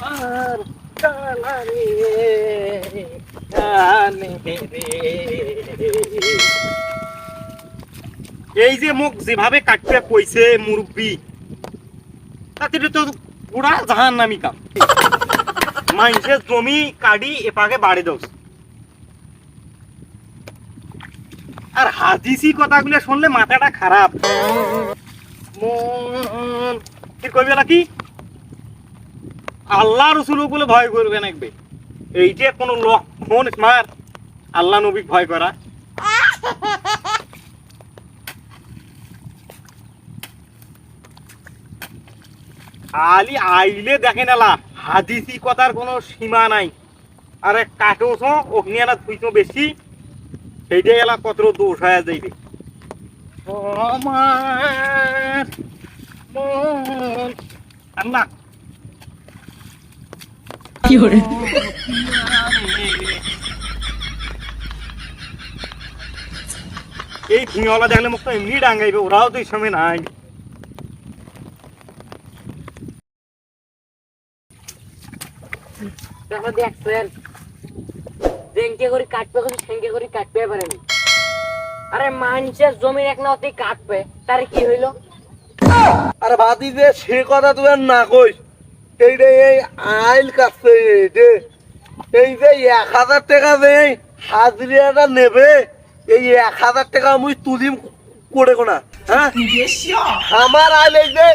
আর কালারে কানে রে। এই যে মুখ যেভাবে কাটতে কইছে মুরব্বী, তাতে তো পুরা জাহান্নামী কাম। মানুষের জমি কাটি এপাকে বাড়ি দোস, আর হাদিসি কথাগুলো শুনলে মাথাটা খারাপ। কি করবে নাকি আল্লাহ রসুল বলে ভয় করবে নাকবে, এইটা কোনো লক্ষণ স্মার আল্লাহ নবী ভয় করা। খালি আইলে দেখেন এলা হাদিসি কথার কোনো সীমা নাই। আরে কাটোছ অগ্নি এলা থুইছো বেশি, সেইটাই এলা কত দোষ হয়ে যাইবে। আমার মন আল্লাহ কি করে এই ঘুমিওয়ালা দেখলে মুখ তো এমনি ডাঙ্গাইবে, ওরাও তো এই সময় নাই। দেখো দেখছেন জেঙ্কে করে কাটবে কিন্তু সেঙ্কে করে কাটবে পারেনি। আরে মানুষের জমির এক না অতি কাটবে, তার কি হইলো? আরে বাদি যে সে কথা তুই আর না কইস। এই রে এই আইল কাটছে, এই যে 1000 টাকা যে হাজিরাটা নেবে, এই 1000 টাকা মুই তুলিম করে কোনা। হ্যাঁ আমার আইল এই যে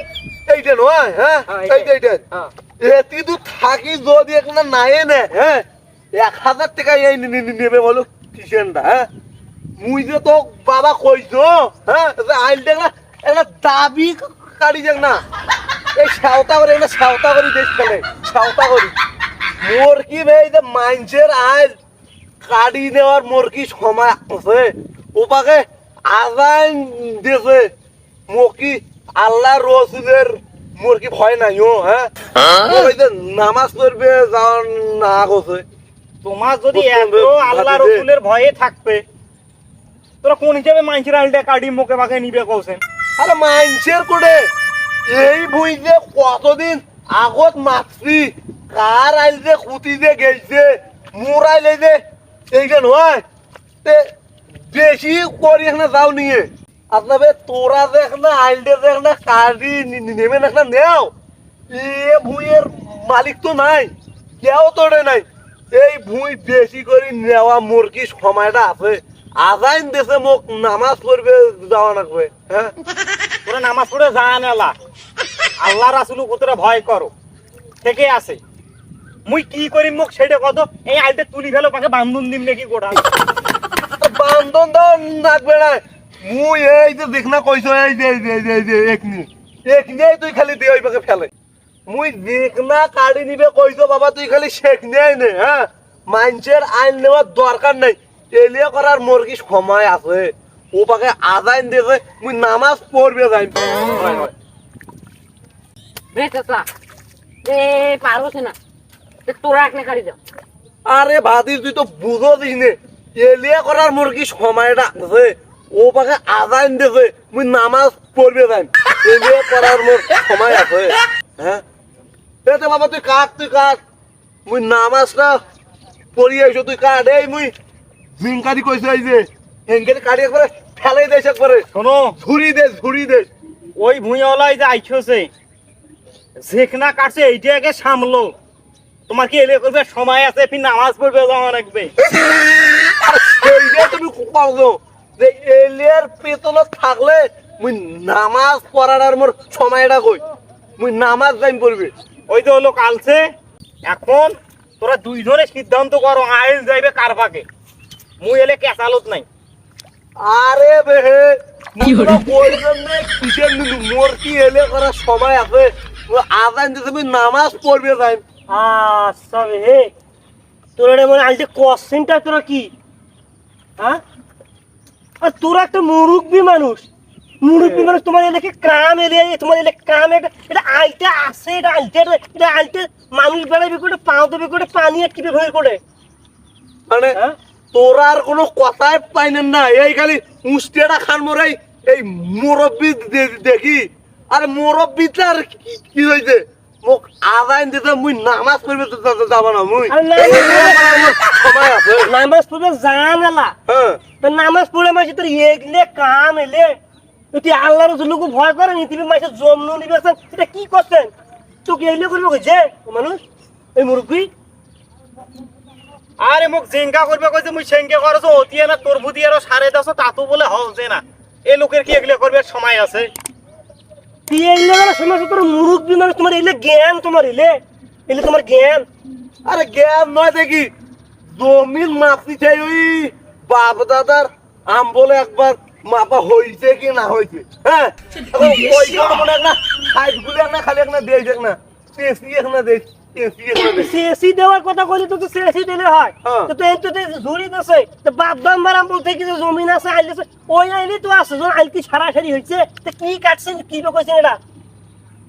এইটা নয়। হ্যাঁ এইটা এটি তুই থাকি যদি একটা নাই নে। হ্যাঁ 1000 টাকা এই নেবে বলো কিসেনটা। হ্যাঁ মুই যে তো বাবা কইছো হ্যাঁ আইলটা একটা দাবি কাটি যাক না, এই সাওতা করে একটা সাওতা করি দেশ ফেলে সাওতা করি মোর কি ভাই যে মাইন্সের আইল কাটি নেওয়ার মোর কি সময় আছে? ওপাকে আজান দিয়েছে মকি আল্লাহ রসুলের মোর কি ভয় নাই? ও হ্যাঁ নামাজ পড়বে যাওয়ার না করছে। তোমার যদি এত আল্লাহ রসুলের ভয়ে থাকবে, তোরা কোন হিসাবে মানুষের আইলটা কাটি মুখে বাঁকে নিবে কৌছেন? আরে মাইন্সের করে এই বই যে কতদিন আগত মাতছি, কার আইল যে খুঁটি যে গেছে মোর আইলে যে এইটা নয় বেশি করি এখানে যাও নিয়ে আপনাদের তোরা দেখ না আইলটা দেখ না কাটি নেমে দেখ না নেও। এ ভুঁইয়ের মালিক তো নাই, কেউ তোরে নাই। এই ভুঁই বেশি করে নেওয়া মোর কি সময়টা আছে? আজাইন দেশে মোক নামাজ পড়বে যাওয়া লাগবে। হ্যাঁ তোরা নামাজ পড়ে জান এলা আল্লাহ রাসুল কতটা ভয় করো থেকে আছে। মুই কি করি মুখ সেটা কত, এই আইলটা তুলি ফেলো পাকে বান্ধন দিম নাকি গোটা বান্ধন তো লাগবে না। মুই এই যে দেখ না কইছো এই যে এই যে একনি তুই খালি দে ওই পাকে ফেলে। মুই দেখ না কাটি নিবে কইছো বাবা, তুই খালি শেখ নেই নে। হ্যাঁ মানুষের আইন নেওয়ার দরকার নাই, এলিয়ে করার মোর কি সময় আছে? ও পাকে আজাইন দেবে মুই নামাজ পড়বে যাই। রে চাচা এ পারবো না, তোরা এক না কাটি দাও। আরে ভাতির তুই তো বুঝো দিস নে, এলিয়ে করার মোর কি সময়টা আছে? ও পাকে আজাইন দেবে মুই নামাজ পড়বে যাই, এলিয়ে করার মোর সময় আছে? হ্যাঁ এতে বাবা তুই কাট মুই নামাজটা পড়ি আইছো, তুই কাট। এই মুই জিঙ্কারি কইছো এই যে হেঙ্কারি কাটি একবারে ফেলাই দেশ একবারে শোনো, ঝুড়ি দে। ওই ভুঁইওয়ালাই যে আইছে যেখানা কাটছে এইটাকে সামলো। তোমার কি এলে করবে সময় আছে, ফির নামাজ পড়বে যাওয়া রাখবে। সেইটা তুমি পারছো যে এলিয়ার পেতনত থাকলে মুই নামাজ পড়ার মোর সময়টা কই? মুই নামাজ যাইম পড়বে। ওই যে হলো কালছে, এখন তোরা দুইজনে সিদ্ধান্ত করো আইল যাইবে কার পাকে। মুই এলে কেসালত নাই। আরে বেহে মোর কি এলে করার সময় আছে? আজান দিতে তুমি নামাজ পড়বে যাই। আচ্ছা হে তোরা মনে আইলতে কোশ্চেনটা তোরা কি? হ্যাঁ আর তোরা একটা মুরুব্বি মানুষ, তোমার এলাকে ক্রাম এরিয়া, তোমার এলাকা ক্রাম এটা আইতে আছে, এটা আইতে মানুষ বেড়াবে করে, পাও দেবে করে, পানি আটকিবে ভয় করে। মানে তোরা আর কোনো কথাই পাইনেন না, এই খালি মুষ্টিটা খান মরাই এই মুরব্বী দেখি। আর মুরব্বীটার কি হয়েছে? মোক আজাইন দিতে মুই নামাজ পড়বে তো যাব না মুই আরে নামাজ সময় আছে নামাজ পড়বে জানালা হ্যাঁ তো নামাজ পড়ে মাসে তোর এগলে কাম এলে তুই আল্লাহর রসুলকে ভয় করে নি তুমি মাসে জমনু নিবেছেন এটা কি করছেন তোকে এগুলো করবো যে মানুষ এই মুরব্বী আরে মোক জেঙ্গা করবে কইছে মুই সেঙ্গে করছো অতিয়া না তোর বুদ্ধি আরো সাড়ে 10 তাতো বলে হচ্ছে না এই লোকের কি এগুলো করবে সময় আছে তুই এগুলো সময় তোর মুরব্বী মানুষ তোমার এলে জ্ঞান তোমার এলে তোমার জ্ঞান আরে জ্ঞান নয় দেখি জমির মাপি চাই ওই বাপ দাদার আম বলে একবার মাপা হইছে কি না হইছে হ্যাঁ এখন ওই কারণে মনে এক না সাইড গুলি এক না খালি এক না দিয়ে এক না পেঁচি এক না দেখ পেঁচি এক না দেখ সিএসি দেওয়ার কথা কইলে তো সিএসি দিলে হয় হ্যাঁ। তো এই তো ঝুড়ি আছে তো বাপ দাম বারাম বলতে কি যে জমিন আছে আইলেছে ওই আইলে তো আছে যখন আইল কি সারাসারি হইছে তো কি কাটছেন কি কইছেন এটা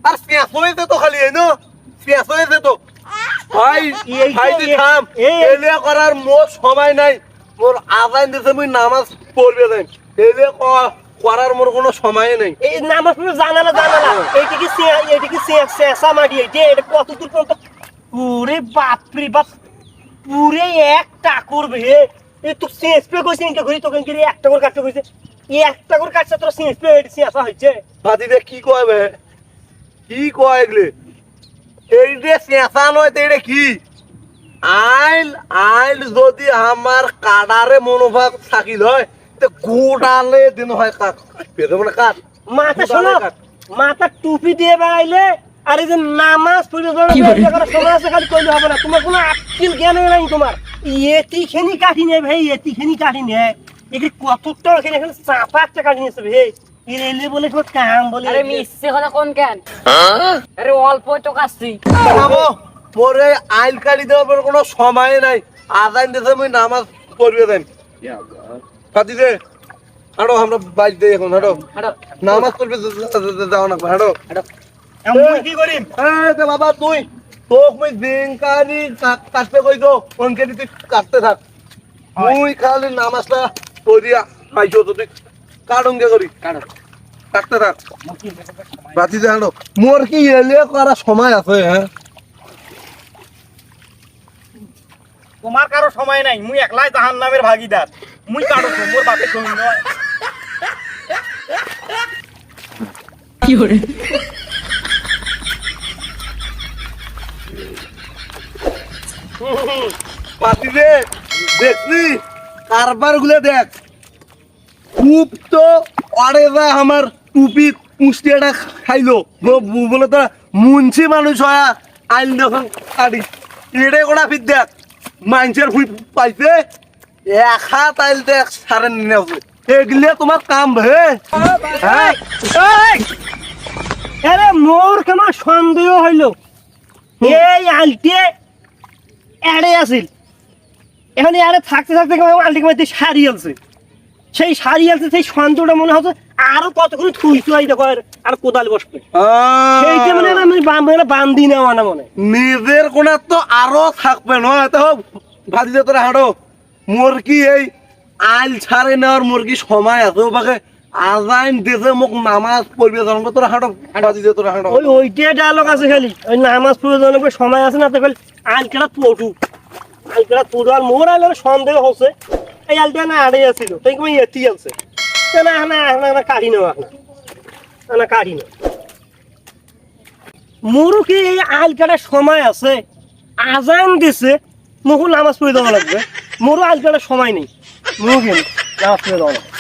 আর পেঁচ হয়েছে তো খালি এই নো পেঁচ হয়েছে তো ভাই এই ভাই তুই এই- থাম এই- এলে করার মোর সময় নাই মোর আজান দিতে মুই নামাজ পড়বে যাই এলে করার মোর কোনো সময় নেই এই নামাজ পড়ে জানালা এইটা কি শেষা মাটি এটা কত দূর পর্যন্ত পুরে বাপরে বাপ পুরে একটা করবে এই তো শেষ পে কইছিস ইনকে ঘুরি তোকে কি একটা করে কাটতে কইছে এই একটা করে কাটছে তোর শেষ পে এটি শেষা হইছে ভাতিদে কি কয় বে কি কয় এগুলো এই যে চেঁচা নয় তো এটা কি আইল আইল যদি আমার কাডারে মনোভাব থাকিল হয় তো গোডালে দিন হয় কাট পেতে মানে কাট মাথা শোনো মাথা টুপি দিয়ে বেড়াইলে আর এই যে নামাজ পড়ে বেড়াইলে সময় আছে খালি কইলে হবে না তোমার কোনো আকিল জ্ঞান নাই তোমার এতিখানি কাটি নেই ভাই এতিখানি কাটি নেই এখানে কতটা এখানে চাপা একটা কাটি নিয়েছে ভাই এলে বলে তোমার কাম বলে আরে মিসছে কথা কোন কেন আরে অল্প তো কাটছি বাবু পরে আইল কাটি দেওয়ার কোনো সময় নাই আজান দিতে আমি নামাজ পড়বে দেন ভাতিদে হাঁটো আমরা বাইক দেই এখন হাঁটো হাঁটো নামাজ পড়বে যাও না হাঁটো আমি কি করিম এই যে বাবা তুই তোক মুই দিনকানি কাটতে কইতো অনকে তুই কাটতে থাক মুই খালি নামাজটা পড়িয়া আইছো তো তুই কাটুঙ্গে করি কাটো কাটতে থাক বাতি দে হাঁটো মোর কি এলে করা সময় আছে হ্যাঁ তোমার কারো সময় নাই মুই একলাই জাহান্নামের ভাগীদার মুই কাটো মোর বাপে কই নয় বাতি দে দেখলি কারবার গুলো দেখ খুব তো অরে যা আমার টুপি পুষ্টিটা খাইলো বলে তো মুন্সি মানুষ হয় আইল যখন কাটি এড়ে কোনা ফির দেখ মানুষের ফুল পাইছে এক হাত আইল দেখ সারে নিয়ে আসবে এগুলো তোমার কাম হে হ্যাঁ আরে মোর কেমন সন্দেহ হইল এই আলটে এড়ে আছিল এখন এড়ে থাকতে থাকতে কেমন আলটি কেমন সারি আলছে সেই সারি আলছে সেই সন্দেহটা মনে হচ্ছে আরো কতক্ষণ থুইছো এইটা কয় আর কোদাল বসবে সেইটা মানে আমি বান্ধি নেওয়া না মনে নিজের কোনা তো আরো থাকবে নয় তো ভাজি তোরা হাঁটো মোর কি এই আইল ছাড়ে নেওয়ার মোর কি সময় আছে ওকে আজাইন দেশে মোক নামাজ পড়বে জানবো তোরা হাঁটো ভাজি তোরা হাঁটো ওইটা ডায়লগ আছে খালি ওই নামাজ পড়ে যাওয়ার সময় আছে না তো খালি আল কেটা পটু আল কেটা পটু আর মোর আল সন্দেহ হচ্ছে এই আলটা না আড়ে আছিল তাই কই এতি আছে না না না না কাটি নেওয়া না কাটি না মোরও কি এই আল কাটার সময় আছে আজান দিছে মোকও নামাজ পড়ে দেওয়া লাগবে মোরও আল কাটার সময় নেই মোরও কেন নামাজ পড়ে দেওয়া লাগবে